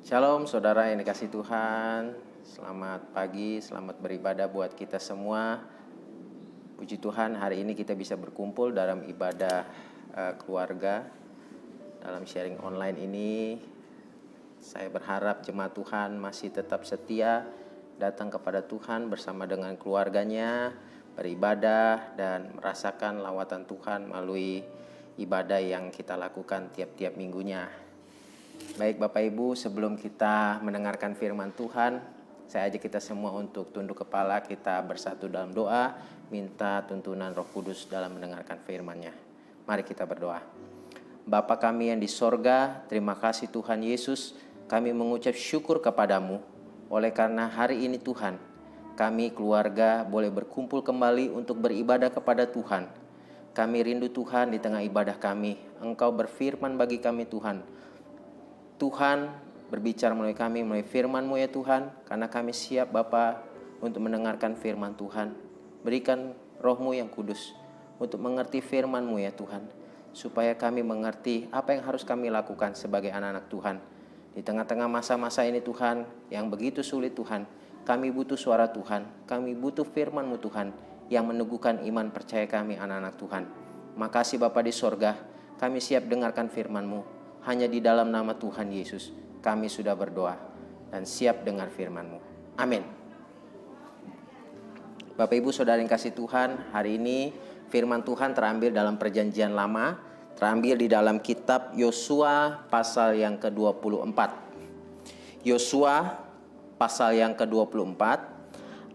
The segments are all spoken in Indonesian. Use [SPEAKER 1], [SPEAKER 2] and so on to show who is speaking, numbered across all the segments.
[SPEAKER 1] Shalom saudara yang dikasih Tuhan. Selamat pagi, selamat beribadah buat kita semua. Puji Tuhan, hari ini kita bisa berkumpul dalam ibadah keluarga. Dalam sharing online ini, saya berharap jemaat Tuhan masih tetap setia datang kepada Tuhan bersama dengan keluarganya, beribadah dan merasakan lawatan Tuhan melalui ibadah yang kita lakukan tiap-tiap minggunya. Baik Bapak Ibu, sebelum kita mendengarkan firman Tuhan, saya ajak kita semua untuk tunduk kepala, kita bersatu dalam doa, minta tuntunan Roh Kudus dalam mendengarkan firman-Nya. Mari kita berdoa. Bapa kami yang di sorga, terima kasih Tuhan Yesus, kami mengucap syukur kepadamu, oleh karena hari ini Tuhan, kami keluarga boleh berkumpul kembali untuk beribadah kepada Tuhan. Kami rindu Tuhan di tengah ibadah kami, Engkau berfirman bagi kami Tuhan. Tuhan berbicara melalui kami, melalui firman-Mu ya Tuhan, karena kami siap Bapa untuk mendengarkan firman Tuhan. Berikan Roh-Mu yang kudus untuk mengerti firman-Mu ya Tuhan, supaya kami mengerti apa yang harus kami lakukan sebagai anak-anak Tuhan. Di tengah-tengah masa-masa ini Tuhan, yang begitu sulit Tuhan, kami butuh suara Tuhan, kami butuh firman-Mu Tuhan, yang meneguhkan iman percaya kami anak-anak Tuhan. Makasih Bapa di sorga, kami siap dengarkan firman-Mu. Hanya di dalam nama Tuhan Yesus kami sudah berdoa dan siap dengar firman-Mu. Amin. Bapak Ibu Saudara yang kasih Tuhan, hari ini firman Tuhan terambil dalam perjanjian lama, terambil di dalam kitab Yosua pasal yang ke-24. Yosua pasal yang ke-24,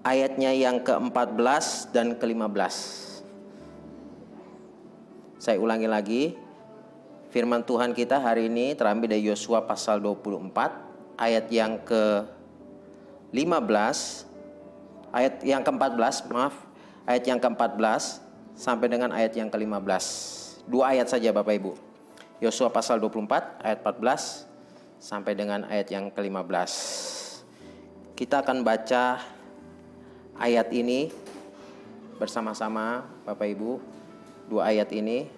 [SPEAKER 1] ayatnya yang ke-14 dan ke-15. Saya ulangi lagi. Firman Tuhan kita hari ini terambil dari Yosua pasal 24 ayat yang ke-15, ayat yang ke-14, ayat yang ke-14 sampai dengan ayat yang ke-15. Dua ayat saja Bapak Ibu. Yosua pasal 24 ayat 14 sampai dengan ayat yang ke-15. Kita akan baca ayat ini bersama-sama Bapak Ibu. Dua ayat ini.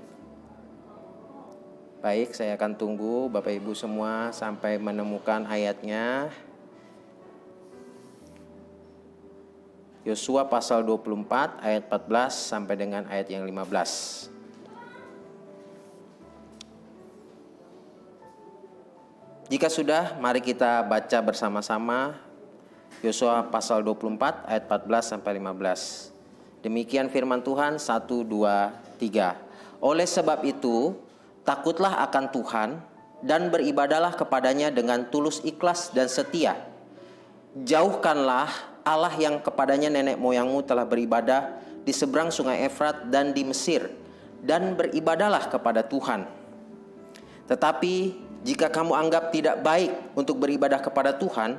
[SPEAKER 1] Baik, saya akan tunggu Bapak Ibu semua sampai menemukan ayatnya. Yosua pasal 24 ayat 14 sampai dengan ayat yang 15. Jika sudah, mari kita baca bersama-sama Yosua pasal 24 ayat 14 sampai 15. Demikian firman Tuhan, 1, 2, 3. Oleh sebab itu, takutlah akan Tuhan dan beribadalah kepadanya dengan tulus ikhlas dan setia. Jauhkanlah Allah yang kepadanya nenek moyangmu telah beribadah di seberang sungai Efrat dan di Mesir, dan beribadalah kepada Tuhan. Tetapi jika kamu anggap tidak baik untuk beribadah kepada Tuhan,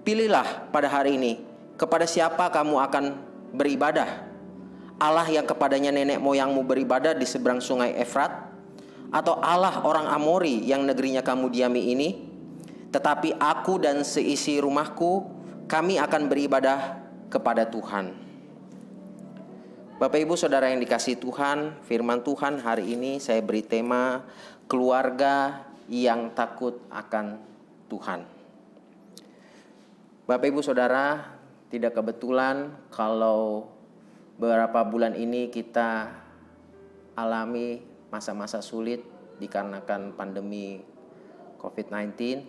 [SPEAKER 1] pilihlah pada hari ini kepada siapa kamu akan beribadah. Allah yang kepadanya nenek moyangmu beribadah di seberang sungai Efrat, atau Allah orang Amori yang negerinya kamu diami ini? Tetapi aku dan seisi rumahku, kami akan beribadah kepada Tuhan. Bapak Ibu Saudara yang dikasihi Tuhan, firman Tuhan hari ini saya beri tema keluarga yang takut akan Tuhan. Bapak Ibu Saudara, tidak kebetulan kalau beberapa bulan ini kita alami masa-masa sulit dikarenakan pandemi COVID-19,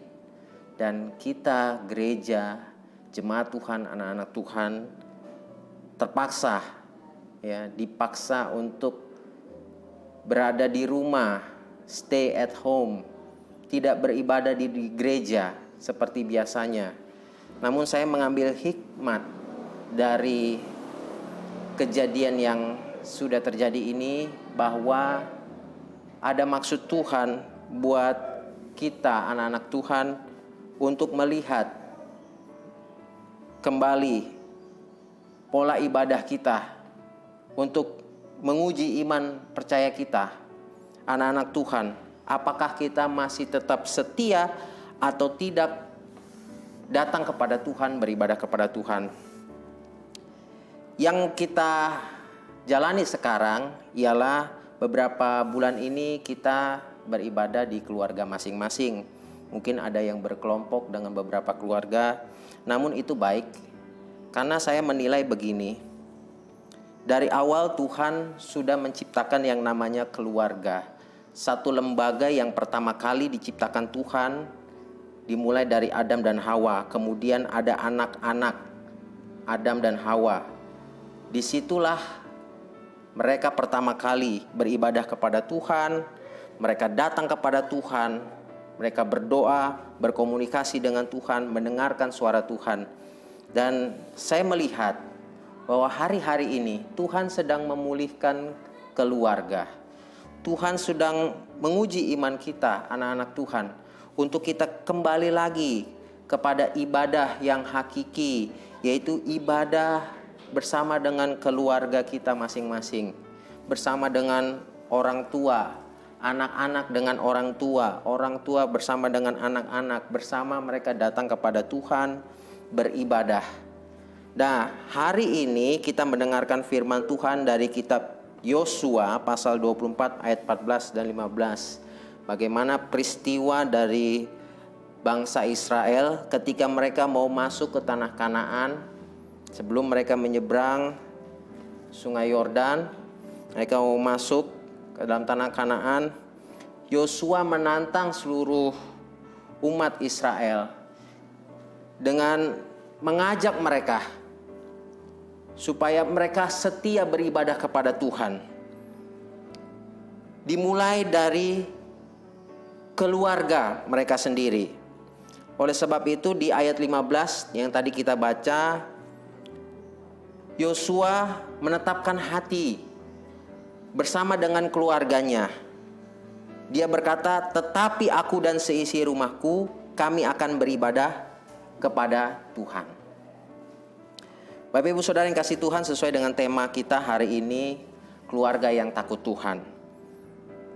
[SPEAKER 1] dan kita gereja, jemaat Tuhan, anak-anak Tuhan dipaksa untuk berada di rumah, stay at home, tidak beribadah di gereja seperti biasanya. Namun saya mengambil hikmat dari kejadian yang sudah terjadi ini, bahwa ada maksud Tuhan buat kita anak-anak Tuhan untuk melihat kembali pola ibadah kita, untuk menguji iman percaya kita, anak-anak Tuhan, apakah kita masih tetap setia atau tidak datang kepada Tuhan, beribadah kepada Tuhan. Yang kita jalani sekarang ialah beberapa bulan ini kita beribadah di keluarga masing-masing. mungkin ada yang berkelompok dengan beberapa keluarga. Namun itu baik, karena saya menilai begini, dari awal Tuhan sudah menciptakan yang namanya keluarga. Satu lembaga yang pertama kali diciptakan Tuhan, dimulai dari Adam dan Hawa. Kemudian ada anak-anak Adam dan Hawa. Disitulah mereka pertama kali beribadah kepada Tuhan. Mereka datang kepada Tuhan. Mereka berdoa, berkomunikasi dengan Tuhan, mendengarkan suara Tuhan. Dan saya melihat bahwa hari-hari ini Tuhan sedang memulihkan keluarga. Tuhan sedang menguji iman kita, anak-anak Tuhan, untuk kita kembali lagi kepada ibadah yang hakiki, yaitu ibadah bersama dengan keluarga kita masing-masing, bersama dengan orang tua, anak-anak dengan orang tua bersama dengan anak-anak, bersama mereka datang kepada Tuhan, beribadah. Nah, hari ini kita mendengarkan firman Tuhan dari kitab Yosua pasal 24 ayat 14 dan 15. Bagaimana peristiwa dari bangsa Israel ketika mereka mau masuk ke tanah Kanaan. Sebelum mereka menyeberang sungai Yordan, mereka mau masuk ke dalam tanah Kanaan. Yosua menantang seluruh umat Israel dengan mengajak mereka supaya mereka setia beribadah kepada Tuhan. Dimulai dari keluarga mereka sendiri. Oleh sebab itu di ayat 15 yang tadi kita baca, Yosua menetapkan hati bersama dengan keluarganya. Dia berkata, "Tetapi aku dan seisi rumahku, kami akan beribadah kepada Tuhan." Bapak Ibu Saudara yang kasih Tuhan, sesuai dengan tema kita hari ini, keluarga yang takut Tuhan.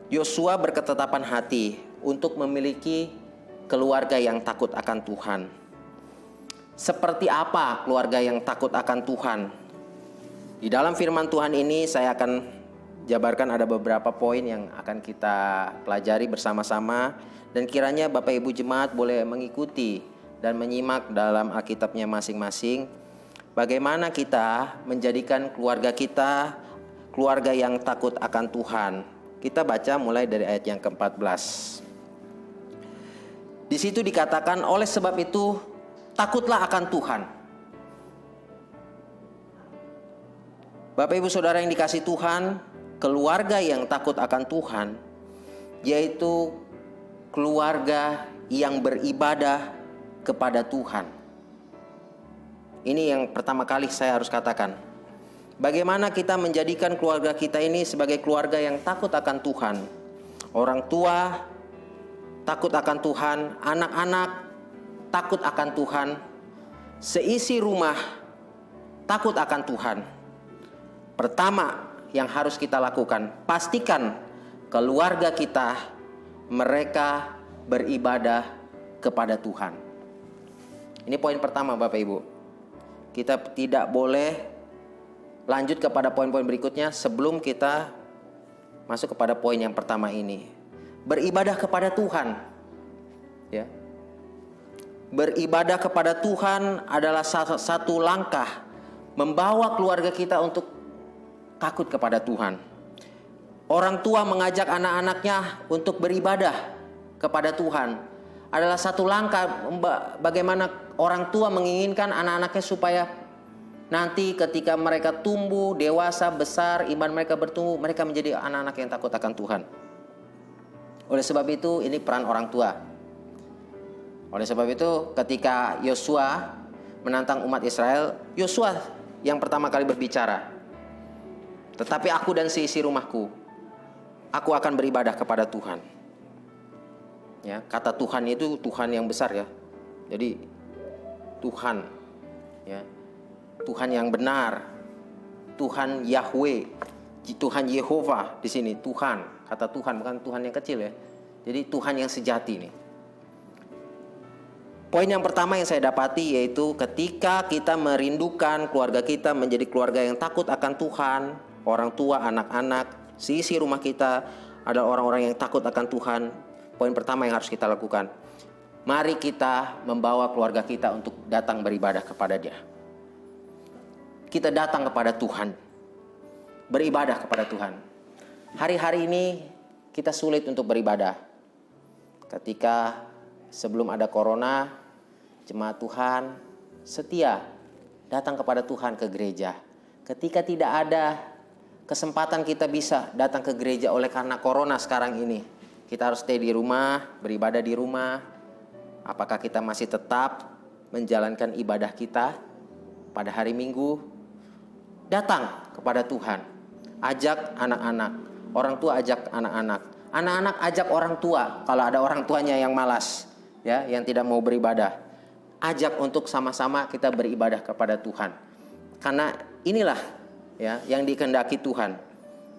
[SPEAKER 1] Yosua berketetapan hati untuk memiliki keluarga yang takut akan Tuhan. Seperti apa keluarga yang takut akan Tuhan? Di dalam firman Tuhan ini saya akan jabarkan ada beberapa poin yang akan kita pelajari bersama-sama. Dan kiranya Bapak Ibu Jemaat boleh mengikuti dan menyimak dalam Alkitabnya masing-masing. Bagaimana kita menjadikan keluarga kita keluarga yang takut akan Tuhan. Kita baca mulai dari ayat yang ke-14. Di situ dikatakan, oleh sebab itu takutlah akan Tuhan. Bapak Ibu Saudara yang dikasih Tuhan, keluarga yang takut akan Tuhan yaitu keluarga yang beribadah kepada Tuhan. Ini yang pertama kali saya harus katakan. Bagaimana kita menjadikan keluarga kita ini sebagai keluarga yang takut akan Tuhan. Orang tua takut akan Tuhan, anak-anak takut akan Tuhan, seisi rumah takut akan Tuhan. Pertama yang harus kita lakukan, pastikan keluarga kita mereka beribadah kepada Tuhan. Ini poin pertama Bapak Ibu. Kita tidak boleh lanjut kepada poin-poin berikutnya sebelum kita masuk kepada poin yang pertama ini. Beribadah kepada Tuhan. Ya. Beribadah kepada Tuhan adalah satu langkah membawa keluarga kita untuk takut kepada Tuhan. Orang tua mengajak anak-anaknya untuk beribadah kepada Tuhan adalah satu langkah bagaimana orang tua menginginkan anak-anaknya supaya nanti ketika mereka tumbuh, dewasa, besar, iman mereka bertumbuh, mereka menjadi anak-anak yang takut akan Tuhan. Oleh sebab itu ini peran orang tua. Oleh sebab itu ketika Yosua menantang umat Israel, Yosua yang pertama kali berbicara. Tetapi aku dan seisi rumahku, aku akan beribadah kepada Tuhan. Ya, kata Tuhan itu Tuhan yang besar ya. Jadi Tuhan, ya, Tuhan yang benar, Tuhan Yahweh, Tuhan Yehova di sini Tuhan, kata Tuhan bukan Tuhan yang kecil ya. Jadi Tuhan yang sejati nih. Poin yang pertama yang saya dapati yaitu ketika kita merindukan keluarga kita menjadi keluarga yang takut akan Tuhan, orang tua, anak-anak, seisi rumah kita adalah orang-orang yang takut akan Tuhan. Poin pertama yang harus kita lakukan, Mari kita membawa keluarga kita untuk datang beribadah kepada Dia. Kita datang kepada Tuhan, beribadah kepada Tuhan. Hari-hari ini kita sulit untuk beribadah. Ketika sebelum ada corona, jemaat Tuhan setia datang kepada Tuhan ke gereja. Ketika tidak ada kesempatan kita bisa datang ke gereja oleh karena corona sekarang ini, kita harus stay di rumah, beribadah di rumah. Apakah kita masih tetap menjalankan ibadah kita pada hari Minggu? Datang kepada Tuhan. Ajak anak-anak, orang tua ajak anak-anak. Anak-anak ajak orang tua kalau ada orang tuanya yang malas, ya, yang tidak mau beribadah. Ajak untuk sama-sama kita beribadah kepada Tuhan. Karena inilah, ya, yang dikehendaki Tuhan,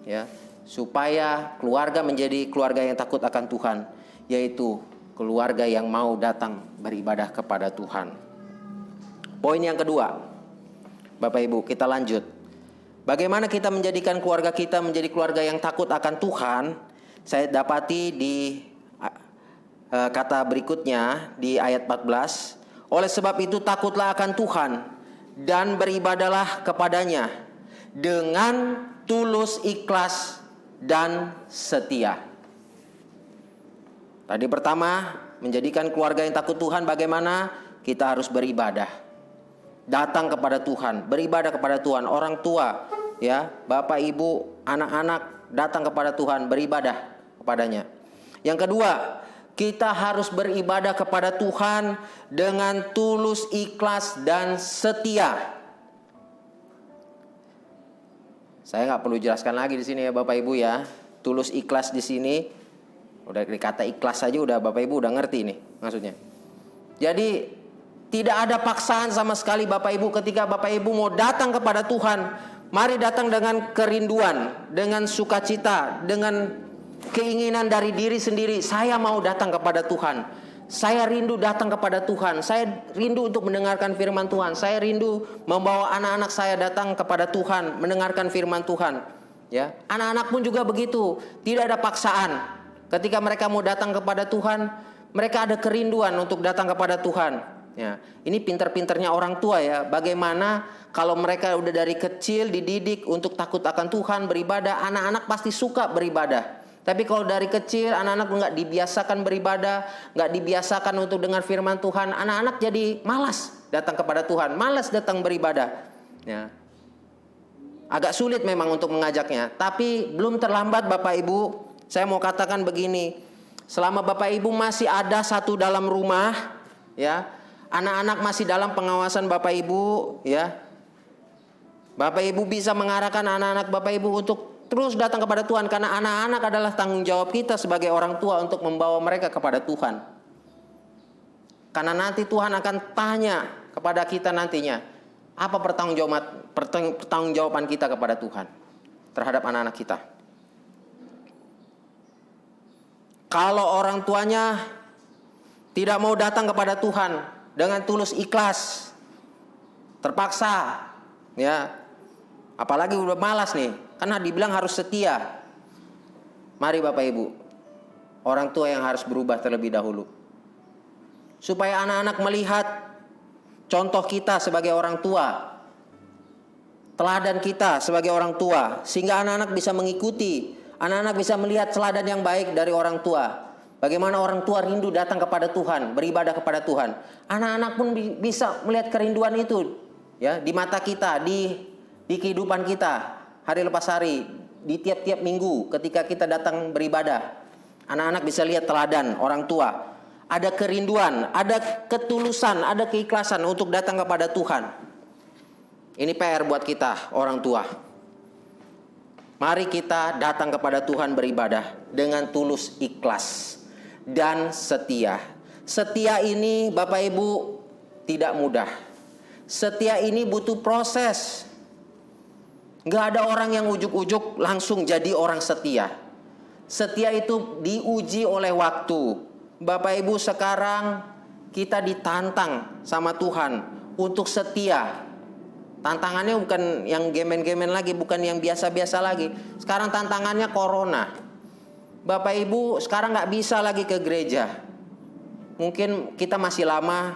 [SPEAKER 1] ya, supaya keluarga menjadi keluarga yang takut akan Tuhan, yaitu keluarga yang mau datang beribadah kepada Tuhan. Poin yang kedua, Bapak Ibu, kita lanjut. Bagaimana kita menjadikan keluarga kita menjadi keluarga yang takut akan Tuhan? Saya dapati di kata berikutnya di ayat 14. Oleh sebab itu takutlah akan Tuhan dan beribadahlah kepadanya dengan tulus, ikhlas, dan setia. Tadi pertama, menjadikan keluarga yang takut Tuhan, bagaimana? Kita harus beribadah. Datang kepada Tuhan, beribadah kepada Tuhan. Orang tua, ya, bapak, ibu, anak-anak datang kepada Tuhan, beribadah kepadanya. Yang kedua, kita harus beribadah kepada Tuhan dengan tulus, ikhlas, dan setia. Saya nggak perlu jelaskan lagi di sini ya Bapak Ibu ya. Tulus, ikhlas di sini, udah dikata ikhlas saja udah Bapak Ibu udah ngerti nih maksudnya. Jadi tidak ada paksaan sama sekali Bapak Ibu ketika Bapak Ibu mau datang kepada Tuhan. Mari datang dengan kerinduan, dengan sukacita, dengan keinginan dari diri sendiri. Saya mau datang kepada Tuhan. Saya rindu datang kepada Tuhan. Saya rindu untuk mendengarkan firman Tuhan. Saya rindu membawa anak-anak saya datang kepada Tuhan, mendengarkan firman Tuhan. Ya, anak-anak pun juga begitu. Tidak ada paksaan. Ketika mereka mau datang kepada Tuhan, mereka ada kerinduan untuk datang kepada Tuhan. Ya, ini pintar-pintarnya orang tua ya. Bagaimana kalau mereka udah dari kecil dididik untuk takut akan Tuhan, beribadah, anak-anak pasti suka beribadah. Tapi kalau dari kecil anak-anak nggak dibiasakan beribadah, nggak dibiasakan untuk dengar firman Tuhan, anak-anak jadi malas datang kepada Tuhan, malas datang beribadah. Ya. Agak sulit memang untuk mengajaknya, tapi belum terlambat Bapak Ibu. Saya mau katakan begini, selama Bapak Ibu masih ada satu dalam rumah, ya, anak-anak masih dalam pengawasan Bapak Ibu, ya, Bapak Ibu bisa mengarahkan anak-anak Bapak Ibu untuk terus datang kepada Tuhan, karena anak-anak adalah tanggung jawab kita sebagai orang tua untuk membawa mereka kepada Tuhan. Karena nanti Tuhan akan tanya kepada kita nantinya, apa pertanggungjawaban kita kepada Tuhan terhadap anak-anak kita. Kalau orang tuanya tidak mau datang kepada Tuhan dengan tulus ikhlas, terpaksa, ya, apalagi udah malas nih, karena dibilang harus setia. Mari Bapak Ibu, orang tua yang harus berubah terlebih dahulu. Supaya anak-anak melihat contoh kita sebagai orang tua, teladan kita sebagai orang tua, sehingga anak-anak bisa mengikuti, anak-anak bisa melihat teladan yang baik dari orang tua. Bagaimana orang tua rindu datang kepada Tuhan, beribadah kepada Tuhan. Anak-anak pun bisa melihat kerinduan itu, ya, di mata kita, di kehidupan kita. Hari lepas hari, di tiap-tiap minggu ketika kita datang beribadah, anak-anak bisa lihat teladan orang tua. Ada kerinduan, ada ketulusan, ada keikhlasan untuk datang kepada Tuhan. Ini PR buat kita, orang tua. Mari kita datang kepada Tuhan beribadah dengan tulus, ikhlas, dan setia. Setia ini Bapak Ibu tidak mudah. Setia ini butuh proses. Gak ada orang yang ujuk-ujuk langsung jadi orang setia. Setia itu diuji oleh waktu. Bapak Ibu, sekarang kita ditantang sama Tuhan untuk setia. Tantangannya bukan yang gemen-gemen lagi, bukan yang biasa-biasa lagi. Sekarang tantangannya corona. Bapak Ibu sekarang gak bisa lagi ke gereja. Mungkin kita masih lama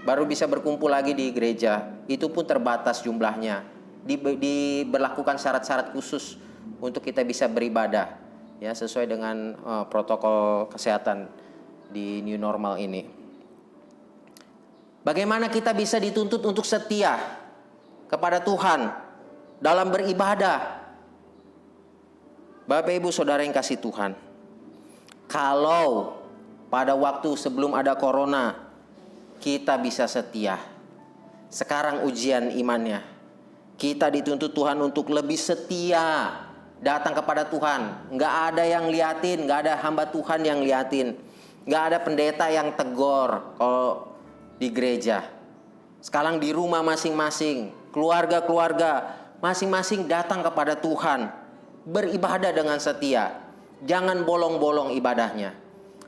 [SPEAKER 1] baru bisa berkumpul lagi di gereja. Itu pun terbatas jumlahnya. Diberlakukan syarat-syarat khusus untuk kita bisa beribadah, ya, sesuai dengan protokol kesehatan di new normal ini. Bagaimana kita bisa dituntut untuk setia kepada Tuhan dalam beribadah? Bapak Ibu Saudara yang kasih Tuhan, kalau pada waktu sebelum ada corona kita bisa setia, sekarang ujian imannya. Kita dituntut Tuhan untuk lebih setia datang kepada Tuhan. Nggak ada yang liatin, nggak ada hamba Tuhan yang liatin, nggak ada pendeta yang tegor kalau di gereja. Sekarang di rumah masing-masing, keluarga-keluarga masing-masing datang kepada Tuhan, beribadah dengan setia. Jangan bolong-bolong ibadahnya.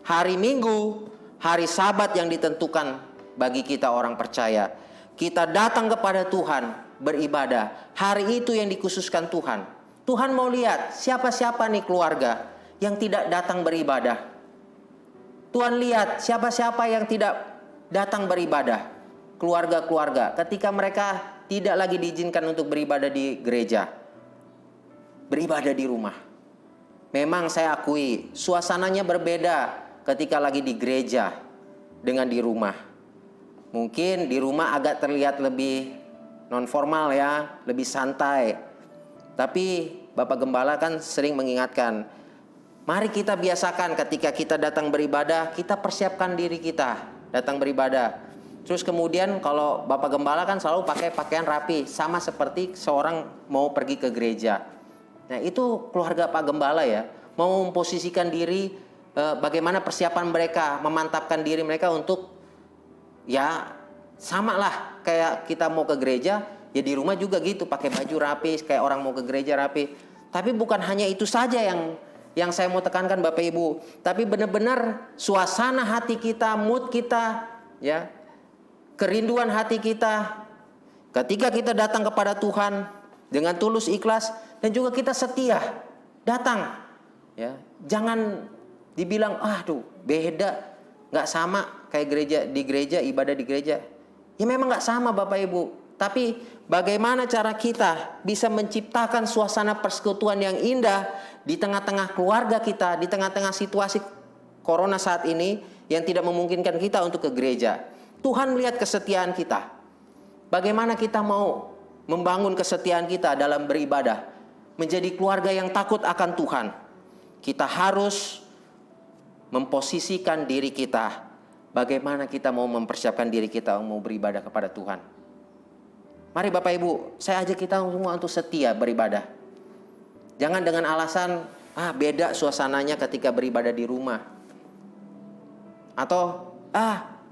[SPEAKER 1] Hari Minggu, hari Sabat yang ditentukan bagi kita orang percaya, kita datang kepada Tuhan beribadah. Hari itu yang dikhususkan Tuhan. Tuhan mau lihat siapa-siapa nih keluarga yang tidak datang beribadah. Tuhan lihat siapa-siapa yang tidak datang beribadah. Keluarga-keluarga ketika mereka tidak lagi diizinkan untuk beribadah di gereja, beribadah di rumah. Memang saya akui suasananya berbeda ketika lagi di gereja dengan di rumah. Mungkin di rumah agak terlihat lebih non formal ya, lebih santai. Tapi Bapak Gembala kan sering mengingatkan, mari kita biasakan ketika kita datang beribadah, kita persiapkan diri kita datang beribadah. Terus kemudian kalau Bapak Gembala kan selalu pakai pakaian rapi, sama seperti seorang mau pergi ke gereja. Nah itu keluarga Pak Gembala ya, mau memposisikan diri, bagaimana persiapan mereka, memantapkan diri mereka untuk ya sama lah kayak kita mau ke gereja, ya di rumah juga gitu, pakai baju rapi kayak orang mau ke gereja rapi. Tapi bukan hanya itu saja yang saya mau tekankan Bapak Ibu, tapi benar-benar suasana hati kita, mood kita, ya, kerinduan hati kita ketika kita datang kepada Tuhan dengan tulus ikhlas dan juga kita setia datang, ya. Jangan dibilang aduh beda, nggak sama kayak gereja di gereja, ibadah di gereja. Ya memang nggak sama Bapak Ibu. Tapi bagaimana cara kita bisa menciptakan suasana persekutuan yang indah di tengah-tengah keluarga kita, di tengah-tengah situasi corona saat ini yang tidak memungkinkan kita untuk ke gereja. Tuhan melihat kesetiaan kita. Bagaimana kita mau membangun kesetiaan kita dalam beribadah, menjadi keluarga yang takut akan Tuhan. Kita harus memposisikan diri kita. Bagaimana kita mau mempersiapkan diri kita mau beribadah kepada Tuhan. Mari Bapak Ibu, saya ajak kita semua untuk setia beribadah. Jangan dengan alasan beda suasananya ketika beribadah di rumah. Atau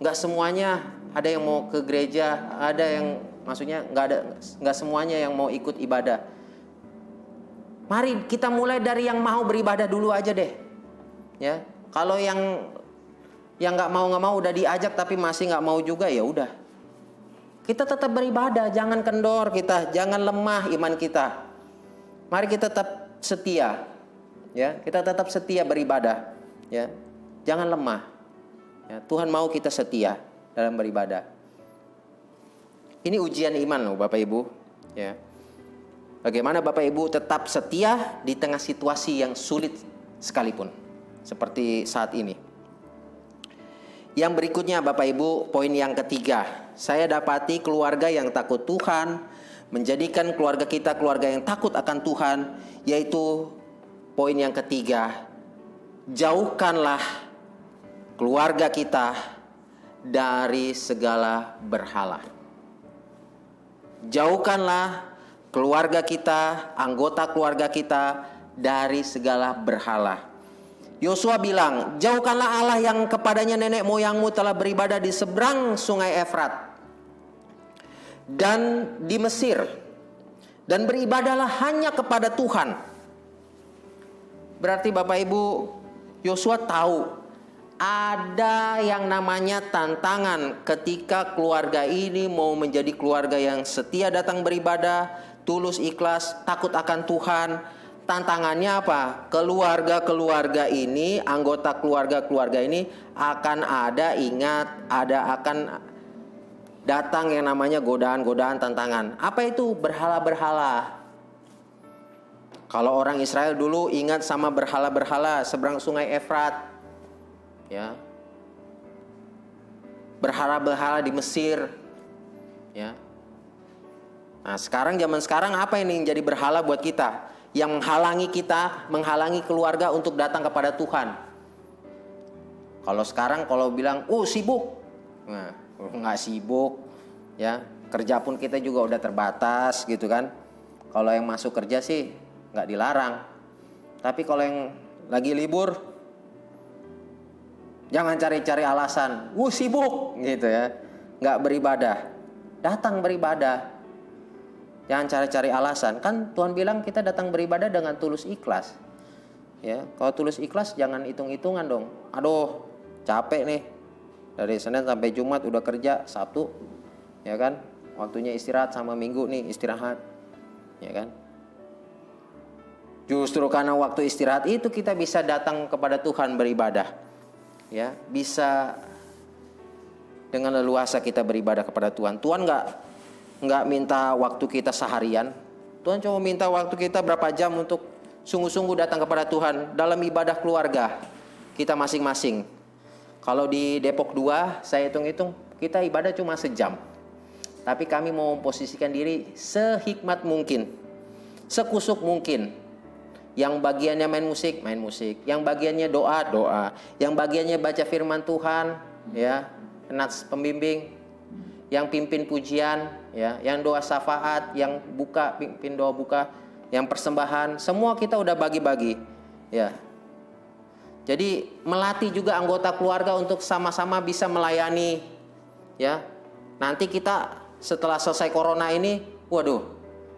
[SPEAKER 1] nggak semuanya ada yang mau ke gereja, ada yang maksudnya nggak semuanya yang mau ikut ibadah. Mari kita mulai dari yang mau beribadah dulu aja deh. Ya, kalau yang nggak mau udah diajak tapi masih nggak mau juga, ya udah. Kita tetap beribadah, jangan kendor kita, jangan lemah iman kita. Mari kita tetap setia, ya, kita tetap setia beribadah, ya, jangan lemah. Ya, Tuhan mau kita setia dalam beribadah. Ini ujian iman loh Bapak Ibu, ya. Bagaimana Bapak Ibu tetap setia di tengah situasi yang sulit sekalipun, seperti saat ini. Yang berikutnya Bapak Ibu, poin yang ketiga. Saya dapati keluarga yang takut Tuhan, menjadikan keluarga kita keluarga yang takut akan Tuhan, yaitu poin yang ketiga. Jauhkanlah keluarga kita dari segala berhala. Jauhkanlah keluarga kita, anggota keluarga kita dari segala berhala. Yosua bilang, jauhkanlah Allah yang kepadanya nenek moyangmu telah beribadah di seberang sungai Efrat dan di Mesir, dan beribadahlah hanya kepada Tuhan. Berarti Bapak Ibu, Yosua tahu ada yang namanya tantangan ketika keluarga ini mau menjadi keluarga yang setia datang beribadah, tulus ikhlas, takut akan Tuhan. tantangannya apa? Keluarga-keluarga ini, anggota keluarga-keluarga ini akan akan datang yang namanya godaan-godaan, tantangan. Apa itu? Berhala-berhala. Kalau orang Israel dulu ingat sama berhala-berhala seberang sungai Efrat. Ya. Berhala-berhala di Mesir. Ya. Nah, zaman sekarang apa ini yang jadi berhala buat kita? Yang menghalangi kita, menghalangi keluarga untuk datang kepada Tuhan. Kalau sekarang kalau bilang, sibuk. Nah, nggak sibuk. Ya, kerja pun kita juga udah terbatas gitu kan. Kalau yang masuk kerja sih nggak dilarang. Tapi kalau yang lagi libur, jangan cari-cari alasan. Sibuk gitu ya. Nggak beribadah. Datang beribadah. Jangan cari-cari alasan. Kan Tuhan bilang kita datang beribadah dengan tulus ikhlas. Ya, kalau tulus ikhlas jangan hitung-hitungan dong. Aduh, capek nih. Dari Senin sampai Jumat udah kerja, Sabtu, ya kan? Waktunya istirahat sama Minggu nih istirahat. Ya kan? Justru karena waktu istirahat itu kita bisa datang kepada Tuhan beribadah. Ya, bisa dengan leluasa kita beribadah kepada Tuhan. Tuhan nggak minta waktu kita seharian. Tuhan cuma minta waktu kita berapa jam untuk sungguh-sungguh datang kepada Tuhan dalam ibadah keluarga kita masing-masing. Kalau di Depok 2 saya hitung-hitung kita ibadah cuma sejam. Tapi kami mau memposisikan diri sehikmat mungkin, sekusuk mungkin. Yang bagiannya main musik, yang bagiannya doa, yang bagiannya baca firman Tuhan, ya, nats pembimbing, yang pimpin pujian, ya, yang doa syafaat, yang pimpin doa buka, yang persembahan, semua kita udah bagi-bagi, ya. Jadi melatih juga anggota keluarga untuk sama-sama bisa melayani, ya. Nanti kita setelah selesai corona ini,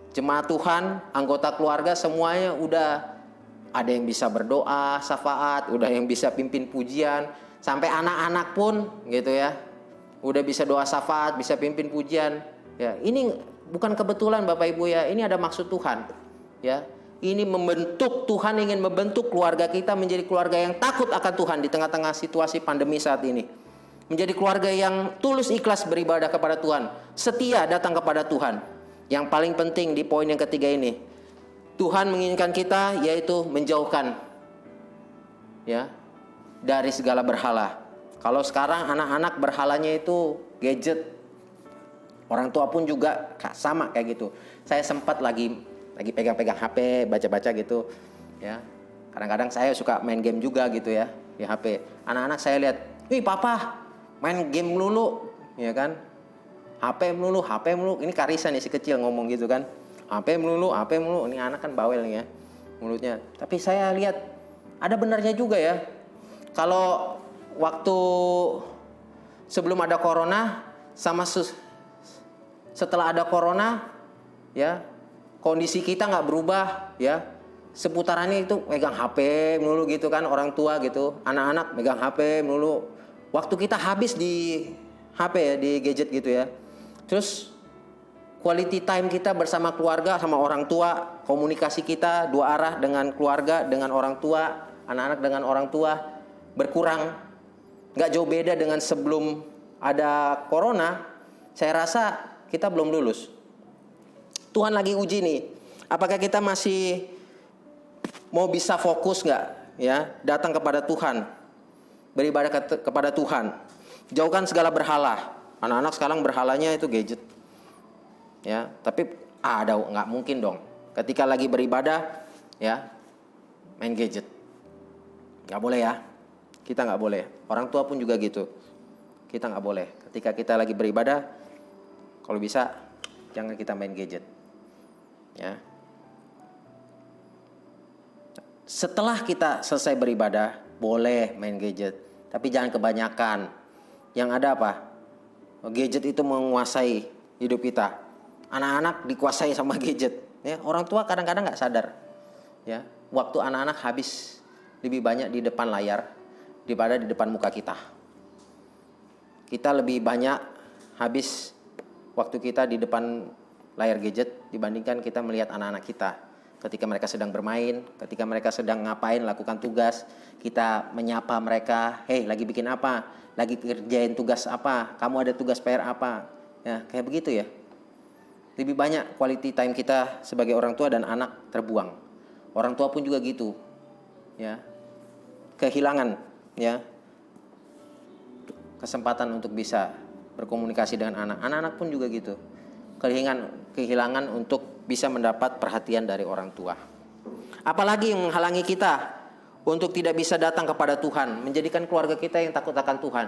[SPEAKER 1] jemaat Tuhan, anggota keluarga semuanya udah ada yang bisa berdoa, syafaat, udah yang bisa pimpin pujian, sampai anak-anak pun gitu ya. Udah bisa doa syafaat, bisa pimpin pujian. Ya, ini bukan kebetulan Bapak Ibu ya, ini ada maksud Tuhan. Ya. Ini Tuhan ingin membentuk keluarga kita menjadi keluarga yang takut akan Tuhan di tengah-tengah situasi pandemi saat ini. Menjadi keluarga yang tulus ikhlas beribadah kepada Tuhan, setia datang kepada Tuhan. Yang paling penting di poin yang ketiga ini, Tuhan menginginkan kita yaitu menjauhkan ya dari segala berhala. Kalau sekarang anak-anak berhalanya itu gadget. Orang tua pun juga sama kayak gitu. Saya sempat lagi pegang-pegang HP, baca-baca gitu ya. Kadang-kadang saya suka main game juga gitu ya di HP. Anak-anak saya lihat, "Wih, papa, main game melulu." Ya kan? HP melulu. Ini Karisa nih si kecil ngomong gitu kan. HP melulu. Ini anak kan bawel nih ya mulutnya. Tapi saya lihat ada benarnya juga ya. Kalau waktu sebelum ada corona sama setelah ada corona ya, kondisi kita nggak berubah ya. Seputarannya itu megang HP melulu gitu kan, orang tua gitu, anak-anak megang HP melulu. Waktu kita habis di HP ya, di gadget gitu ya. Terus quality time kita bersama keluarga, sama orang tua, komunikasi kita dua arah dengan keluarga, dengan orang tua, anak-anak dengan orang tua berkurang. Gak jauh beda dengan sebelum ada corona. Saya rasa kita belum lulus. Tuhan lagi uji nih, apakah kita masih mau bisa fokus gak ya, datang kepada Tuhan, beribadah kepada Tuhan. Jauhkan segala berhala. Anak-anak sekarang berhalanya itu gadget. Ya, tapi nggak mungkin dong. Ketika lagi beribadah, ya main gadget, nggak boleh ya. Kita nggak boleh. Orang tua pun juga gitu. Kita nggak boleh. Ketika kita lagi beribadah, kalau bisa jangan kita main gadget. Ya. Setelah kita selesai beribadah, boleh main gadget, tapi jangan kebanyakan. Yang ada apa? Gadget itu menguasai hidup kita. Anak-anak dikuasai sama gadget. Ya, orang tua kadang-kadang nggak sadar. Ya, waktu anak-anak habis lebih banyak di depan layar daripada di depan muka kita. Kita lebih banyak habis waktu kita di depan layar gadget dibandingkan kita melihat anak-anak kita. Ketika mereka sedang bermain, ketika mereka sedang ngapain, lakukan tugas, kita menyapa mereka, "Hei, lagi bikin apa? Lagi kerjain tugas apa? Kamu ada tugas PR apa?" Ya, kayak begitu ya. Lebih banyak quality time kita sebagai orang tua dan anak terbuang. Orang tua pun juga gitu. Ya. Kehilangan ya kesempatan untuk bisa berkomunikasi dengan anak. Anak-anak pun juga gitu. Kehilangan untuk bisa mendapat perhatian dari orang tua. Apalagi yang menghalangi kita untuk tidak bisa datang kepada Tuhan, menjadikan keluarga kita yang takut akan Tuhan.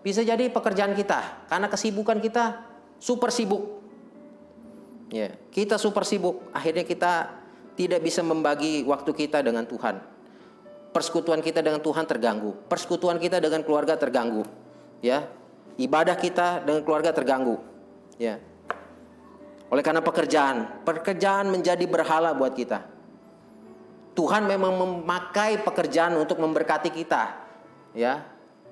[SPEAKER 1] Bisa jadi pekerjaan kita, karena kesibukan kita super sibuk. Ya, kita super sibuk, akhirnya kita tidak bisa membagi waktu kita dengan Tuhan. Persekutuan kita dengan Tuhan terganggu, persekutuan kita dengan keluarga terganggu. Ya, ibadah kita dengan keluarga terganggu. Ya. Oleh karena pekerjaan menjadi berhala buat kita. Tuhan memang memakai pekerjaan untuk memberkati kita, ya,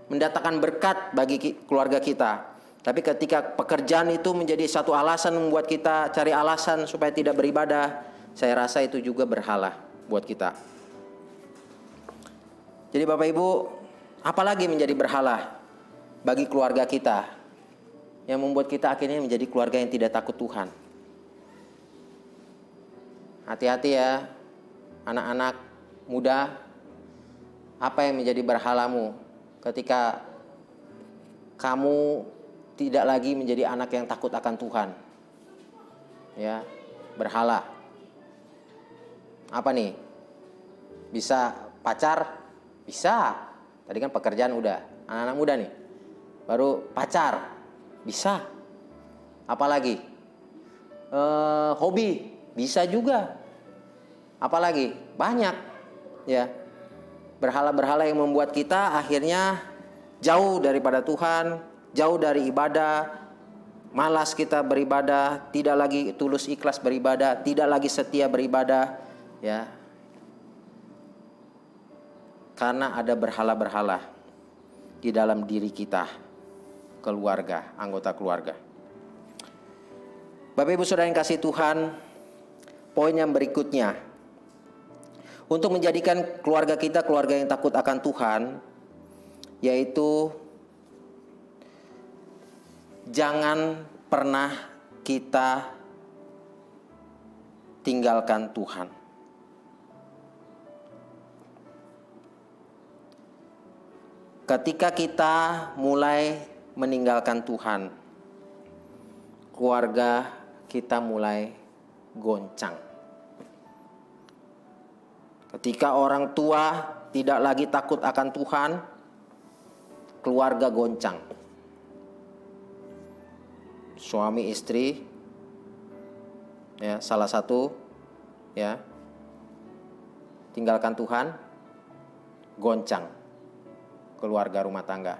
[SPEAKER 1] mendatangkan berkat bagi keluarga kita. Tapi ketika pekerjaan itu menjadi satu alasan membuat kita cari alasan supaya tidak beribadah, saya rasa itu juga berhala buat kita. Jadi Bapak Ibu, apalagi menjadi berhala bagi keluarga kita yang membuat kita akhirnya menjadi keluarga yang tidak takut Tuhan. Hati-hati ya, anak-anak muda, apa yang menjadi berhalamu ketika kamu tidak lagi menjadi anak yang takut akan Tuhan. Ya, berhala. Apa nih? Bisa pacar? Bisa. Tadi kan pekerjaan udah. Anak-anak muda nih. Baru pacar? Bisa. Apalagi? Hobi? Bisa juga. Apalagi? Banyak. Ya. Berhala-berhala yang membuat kita akhirnya jauh daripada Tuhan, jauh dari ibadah, malas kita beribadah, tidak lagi tulus ikhlas beribadah, tidak lagi setia beribadah, ya. Karena ada berhala-berhala di dalam diri kita, keluarga, anggota keluarga. Bapak Ibu Saudara yang kasih Tuhan, poin yang berikutnya, untuk menjadikan keluarga kita keluarga yang takut akan Tuhan, yaitu jangan pernah kita tinggalkan Tuhan. Ketika kita mulai meninggalkan Tuhan, keluarga kita mulai goncang. Ketika orang tua tidak lagi takut akan Tuhan, keluarga goncang. Suami istri, ya, salah satu, ya, tinggalkan Tuhan, goncang keluarga rumah tangga.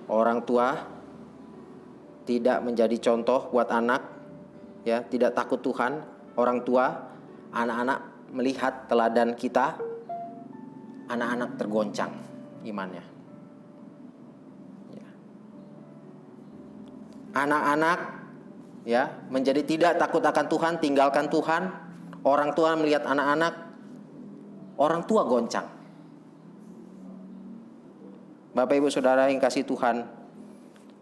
[SPEAKER 1] Orang tua tidak menjadi contoh buat anak, ya, tidak takut Tuhan. Orang tua, anak-anak melihat teladan kita, anak-anak tergoncang imannya. Ya. Anak-anak, ya, menjadi tidak takut akan Tuhan, tinggalkan Tuhan. Orang tua melihat anak-anak, orang tua goncang. Bapak Ibu Saudara yang kasih Tuhan,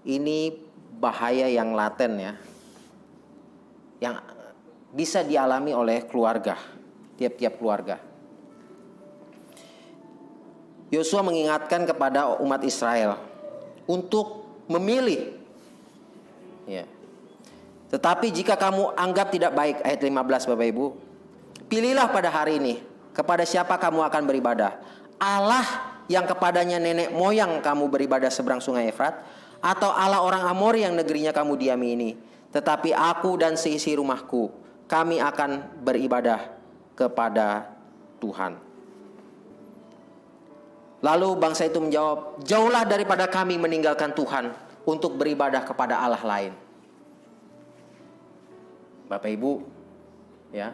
[SPEAKER 1] ini bahaya yang laten ya, yang bisa dialami oleh keluarga, tiap-tiap keluarga. Yosua mengingatkan kepada umat Israel untuk memilih, ya. Tetapi jika kamu anggap tidak baik, ayat 15 Bapak Ibu, pilihlah pada hari ini kepada siapa kamu akan beribadah. Allah yang kepadanya nenek moyang kamu beribadah seberang sungai Efrat, atau Allah orang Amori yang negerinya kamu diami ini. Tetapi aku dan seisi rumahku, kami akan beribadah kepada Tuhan. Lalu bangsa itu menjawab, jauhlah daripada kami meninggalkan Tuhan untuk beribadah kepada Allah lain. Bapak Ibu, ya,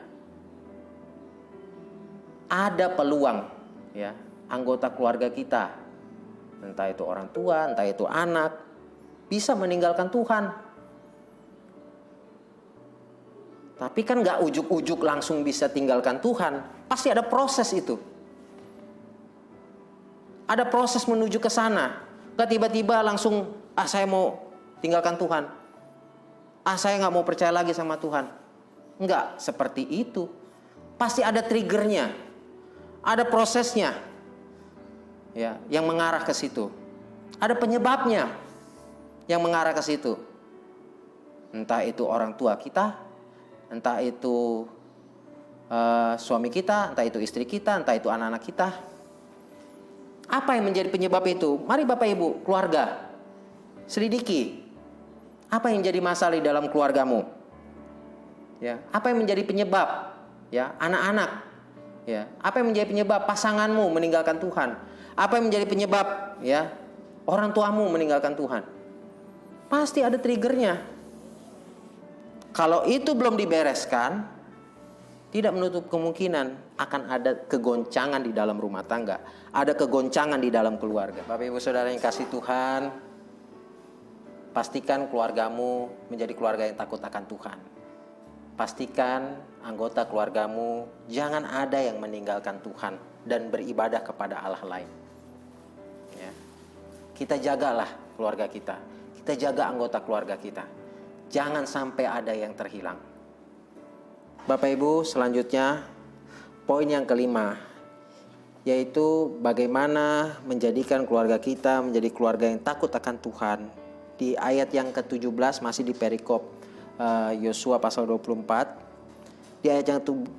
[SPEAKER 1] ada peluang, ya, anggota keluarga kita, entah itu orang tua, entah itu anak, bisa meninggalkan Tuhan. Tapi kan nggak ujuk-ujuk langsung bisa tinggalkan Tuhan. Pasti ada proses itu. Ada proses menuju ke sana. Nggak tiba-tiba langsung, saya mau tinggalkan Tuhan. Saya nggak mau percaya lagi sama Tuhan. Nggak seperti itu. Pasti ada triggernya. Ada prosesnya. Ya, yang mengarah ke situ. Ada penyebabnya yang mengarah ke situ. Entah itu orang tua kita, entah itu suami kita, entah itu istri kita, entah itu anak-anak kita. Apa yang menjadi penyebab itu? Mari Bapak Ibu, keluarga, selidiki. Apa yang jadi masalah di dalam keluargamu? Ya, apa yang menjadi penyebab? Ya, anak-anak. Ya, apa yang menjadi penyebab pasanganmu meninggalkan Tuhan? Apa yang menjadi penyebab ya orang tuamu meninggalkan Tuhan? Pasti ada triggernya. Kalau itu belum dibereskan, tidak menutup kemungkinan akan ada kegoncangan di dalam rumah tangga, ada kegoncangan di dalam keluarga. Bapak Ibu Saudara yang kasih Tuhan, pastikan keluargamu menjadi keluarga yang takut akan Tuhan. Pastikan anggota keluargamu jangan ada yang meninggalkan Tuhan dan beribadah kepada Allah lain. Ya. Kita jagalah keluarga kita. Kita jaga anggota keluarga kita. Jangan sampai ada yang terhilang. Bapak Ibu, selanjutnya poin yang kelima, yaitu bagaimana menjadikan keluarga kita menjadi keluarga yang takut akan Tuhan. Di ayat yang ke-17 masih di perikop Yosua pasal 24. Di ayat yang 17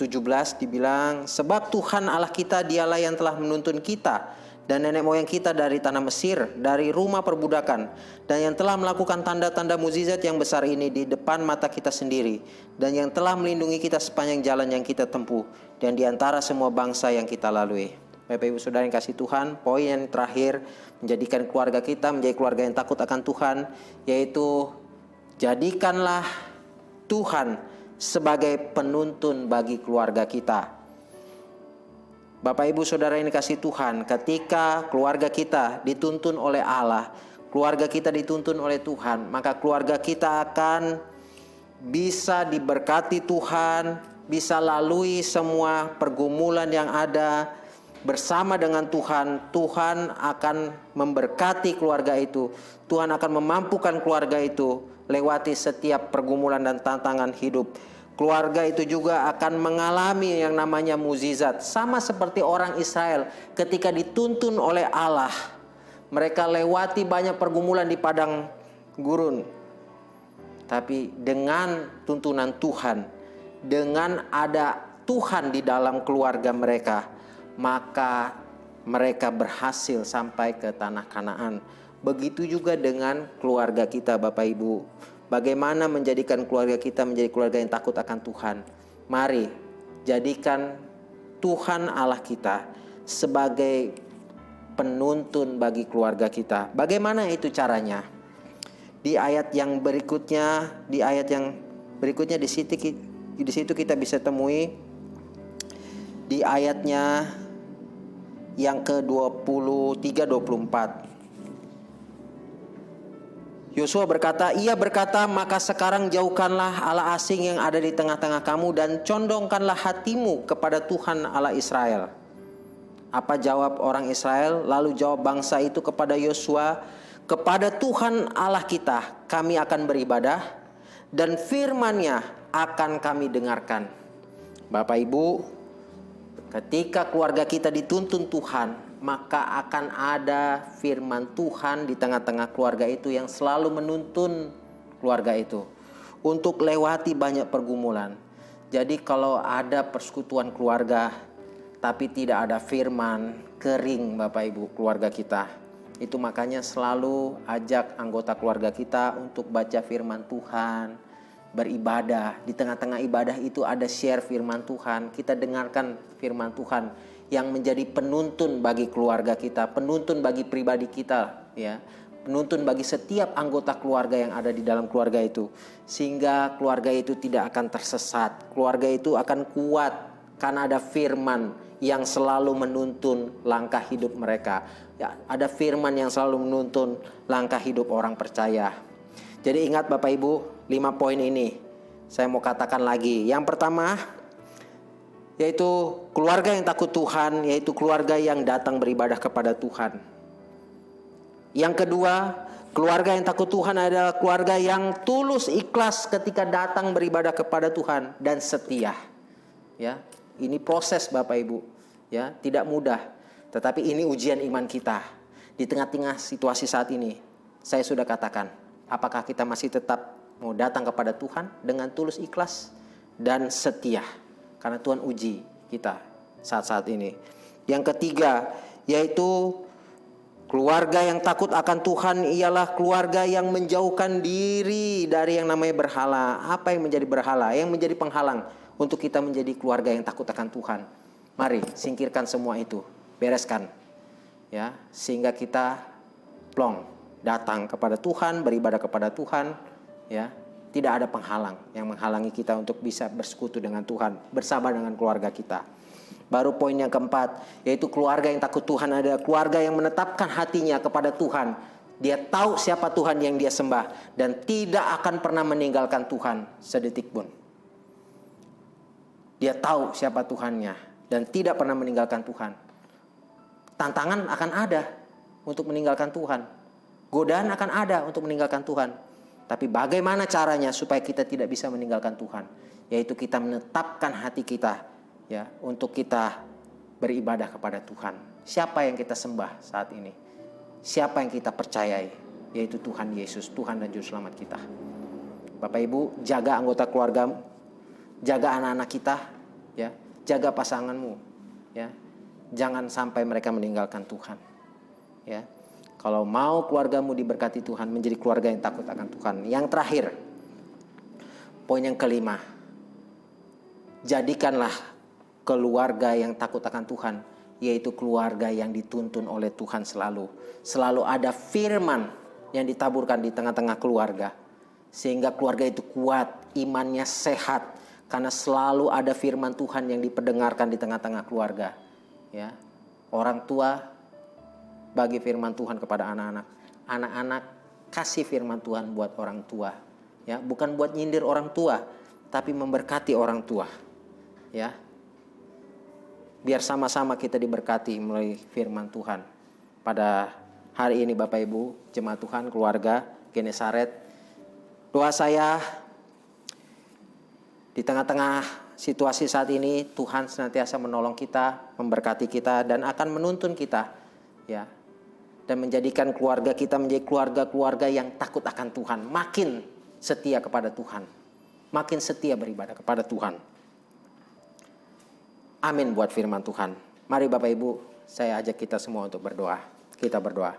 [SPEAKER 1] dibilang, sebab Tuhan Allah kita dialah yang telah menuntun kita dan nenek moyang kita dari tanah Mesir, dari rumah perbudakan, dan yang telah melakukan tanda-tanda mukjizat yang besar ini di depan mata kita sendiri, dan yang telah melindungi kita sepanjang jalan yang kita tempuh, dan di antara semua bangsa yang kita lalui. Bapak Ibu Saudara yang kasih Tuhan, poin yang terakhir menjadikan keluarga kita menjadi keluarga yang takut akan Tuhan, yaitu jadikanlah Tuhan sebagai penuntun bagi keluarga kita. Bapak Ibu Saudara yang dikasih Tuhan, ketika keluarga kita dituntun oleh Allah, keluarga kita dituntun oleh Tuhan, maka keluarga kita akan bisa diberkati Tuhan, bisa lalui semua pergumulan yang ada bersama dengan Tuhan. Tuhan akan memberkati keluarga itu. Tuhan akan memampukan keluarga itu lewati setiap pergumulan dan tantangan hidup. Keluarga itu juga akan mengalami yang namanya mukjizat. Sama seperti orang Israel ketika dituntun oleh Allah. Mereka lewati banyak pergumulan di padang gurun. Tapi dengan tuntunan Tuhan, dengan ada Tuhan di dalam keluarga mereka, maka mereka berhasil sampai ke tanah Kanaan. Begitu juga dengan keluarga kita Bapak Ibu. Bagaimana menjadikan keluarga kita menjadi keluarga yang takut akan Tuhan? Mari jadikan Tuhan Allah kita sebagai penuntun bagi keluarga kita. Bagaimana itu caranya? Di ayat yang berikutnya, di situ kita bisa temui di ayatnya yang ke-23 24. Yosua berkata, ia berkata, maka sekarang jauhkanlah Allah asing yang ada di tengah-tengah kamu dan condongkanlah hatimu kepada Tuhan Allah Israel. Apa jawab orang Israel? Lalu jawab bangsa itu kepada Yosua, kepada Tuhan Allah kita kami akan beribadah dan firman-Nya akan kami dengarkan. Bapak Ibu, ketika keluarga kita dituntun Tuhan, maka akan ada firman Tuhan di tengah-tengah keluarga itu yang selalu menuntun keluarga itu untuk lewati banyak pergumulan. Jadi kalau ada persekutuan keluarga tapi tidak ada firman, kering Bapak Ibu keluarga kita. Itu makanya selalu ajak anggota keluarga kita untuk baca firman Tuhan, beribadah. Di tengah-tengah ibadah itu ada share firman Tuhan. Kita dengarkan firman Tuhan yang menjadi penuntun bagi keluarga kita, penuntun bagi pribadi kita, ya, penuntun bagi setiap anggota keluarga yang ada di dalam keluarga itu, sehingga keluarga itu tidak akan tersesat, keluarga itu akan kuat karena ada firman yang selalu menuntun langkah hidup mereka, ya, ada firman yang selalu menuntun langkah hidup orang percaya. Jadi ingat Bapak Ibu, 5 poin ini saya mau katakan lagi. Yang pertama, yaitu keluarga yang takut Tuhan, yaitu keluarga yang datang beribadah kepada Tuhan. Yang kedua, keluarga yang takut Tuhan adalah keluarga yang tulus ikhlas ketika datang beribadah kepada Tuhan dan setia. Ya, ini proses Bapak Ibu, ya, tidak mudah. Tetapi ini ujian iman kita. Di tengah-tengah situasi saat ini, saya sudah katakan, apakah kita masih tetap mau datang kepada Tuhan dengan tulus ikhlas dan setia? Karena Tuhan uji kita saat-saat ini. Yang ketiga, yaitu keluarga yang takut akan Tuhan ialah keluarga yang menjauhkan diri dari yang namanya berhala. Apa yang menjadi berhala? Yang menjadi penghalang untuk kita menjadi keluarga yang takut akan Tuhan. Mari singkirkan semua itu, bereskan, ya, sehingga kita plong datang kepada Tuhan, beribadah kepada Tuhan, ya. Tidak ada penghalang yang menghalangi kita untuk bisa bersekutu dengan Tuhan, bersama dengan keluarga kita. Baru poin yang keempat, yaitu keluarga yang takut Tuhan adalah keluarga yang menetapkan hatinya kepada Tuhan. Dia tahu siapa Tuhan yang dia sembah dan tidak akan pernah meninggalkan Tuhan sedetik pun. Dia tahu siapa Tuhannya dan tidak pernah meninggalkan Tuhan. Tantangan akan ada untuk meninggalkan Tuhan. Godaan akan ada untuk meninggalkan Tuhan. Tapi bagaimana caranya supaya kita tidak bisa meninggalkan Tuhan? Yaitu kita menetapkan hati kita, ya, untuk kita beribadah kepada Tuhan. Siapa yang kita sembah saat ini? Siapa yang kita percayai? Yaitu Tuhan Yesus, Tuhan dan Juru Selamat kita. Bapak Ibu, jaga anggota keluargamu, jaga anak-anak kita, ya, jaga pasanganmu, ya. Jangan sampai mereka meninggalkan Tuhan, ya. Kalau mau keluargamu diberkati Tuhan, menjadi keluarga yang takut akan Tuhan. Yang terakhir, poin yang kelima, jadikanlah keluarga yang takut akan Tuhan, yaitu keluarga yang dituntun oleh Tuhan selalu. Selalu ada firman yang ditaburkan di tengah-tengah keluarga, sehingga keluarga itu kuat, imannya sehat, karena selalu ada firman Tuhan yang diperdengarkan di tengah-tengah keluarga. Ya, orang tua bagi firman Tuhan kepada anak-anak. Anak-anak kasih firman Tuhan buat orang tua. Ya, bukan buat nyindir orang tua, tapi memberkati orang tua. Ya. Biar sama-sama kita diberkati melalui firman Tuhan. Pada hari ini Bapak Ibu, jemaat Tuhan, keluarga Genesaret, doa saya di tengah-tengah situasi saat ini Tuhan senantiasa menolong kita, memberkati kita dan akan menuntun kita, ya. Dan menjadikan keluarga kita menjadi keluarga-keluarga yang takut akan Tuhan. Makin setia kepada Tuhan. Makin setia beribadah kepada Tuhan. Amin buat firman Tuhan. Mari Bapak Ibu, saya ajak kita semua untuk berdoa. Kita berdoa.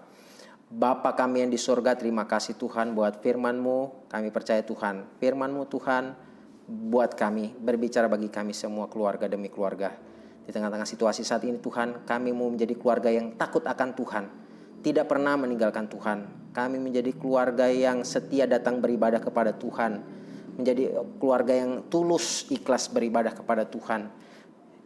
[SPEAKER 1] Bapa kami yang di surga, terima kasih Tuhan buat firman-Mu. Kami percaya Tuhan. Firman-Mu Tuhan buat kami, berbicara bagi kami semua keluarga demi keluarga. Di tengah-tengah situasi saat ini Tuhan, kami mau menjadi keluarga yang takut akan Tuhan. Tidak pernah meninggalkan Tuhan. Kami menjadi keluarga yang setia datang beribadah kepada Tuhan. Menjadi keluarga yang tulus ikhlas beribadah kepada Tuhan.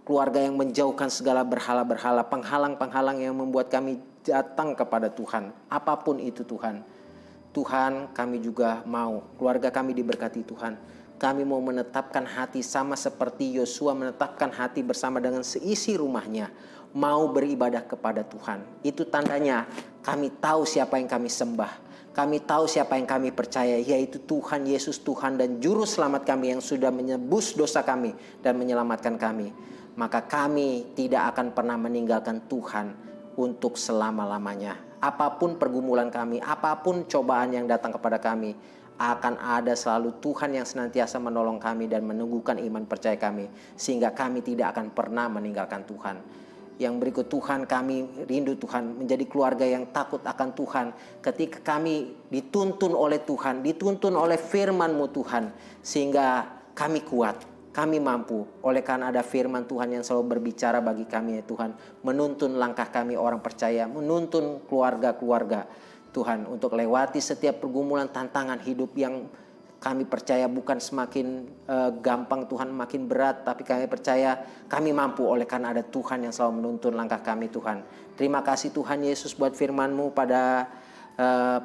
[SPEAKER 1] Keluarga yang menjauhkan segala berhala-berhala, penghalang-penghalang yang membuat kami datang kepada Tuhan. Apapun itu Tuhan. Tuhan, kami juga mau keluarga kami diberkati Tuhan. Kami mau menetapkan hati sama seperti Yosua menetapkan hati bersama dengan seisi rumahnya. Mau beribadah kepada Tuhan. Itu tandanya kami tahu siapa yang kami sembah. Kami tahu siapa yang kami percaya, yaitu Tuhan Yesus, Tuhan dan Juru Selamat kami yang sudah menebus dosa kami dan menyelamatkan kami. Maka kami tidak akan pernah meninggalkan Tuhan untuk selama-lamanya. Apapun pergumulan kami, apapun cobaan yang datang kepada kami, akan ada selalu Tuhan yang senantiasa menolong kami dan meneguhkan iman percaya kami. Sehingga kami tidak akan pernah meninggalkan Tuhan. Yang berikut Tuhan, kami rindu Tuhan menjadi keluarga yang takut akan Tuhan. Ketika kami dituntun oleh Tuhan, dituntun oleh firman-Mu Tuhan. Sehingga kami kuat, kami mampu. Oleh karena ada firman Tuhan yang selalu berbicara bagi kami ya Tuhan. Menuntun langkah kami orang percaya, menuntun keluarga-keluarga Tuhan. Untuk lewati setiap pergumulan tantangan hidup yang kami percaya bukan semakin gampang Tuhan, makin berat. Tapi kami percaya kami mampu oleh karena ada Tuhan yang selalu menuntun langkah kami Tuhan. Terima kasih Tuhan Yesus buat firman-Mu pada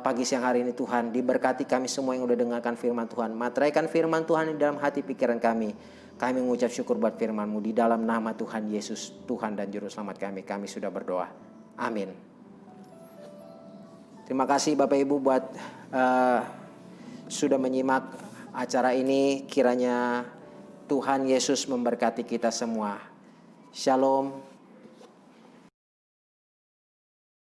[SPEAKER 1] pagi siang hari ini Tuhan. Diberkati kami semua yang udah dengarkan firman Tuhan. Materaikan firman Tuhan di dalam hati pikiran kami. Kami mengucap syukur buat firman-Mu. Di dalam nama Tuhan Yesus, Tuhan dan Juru Selamat kami sudah berdoa. Amin. Terima kasih Bapak Ibu buat sudah menyimak acara ini. Kiranya Tuhan Yesus memberkati kita semua. Shalom.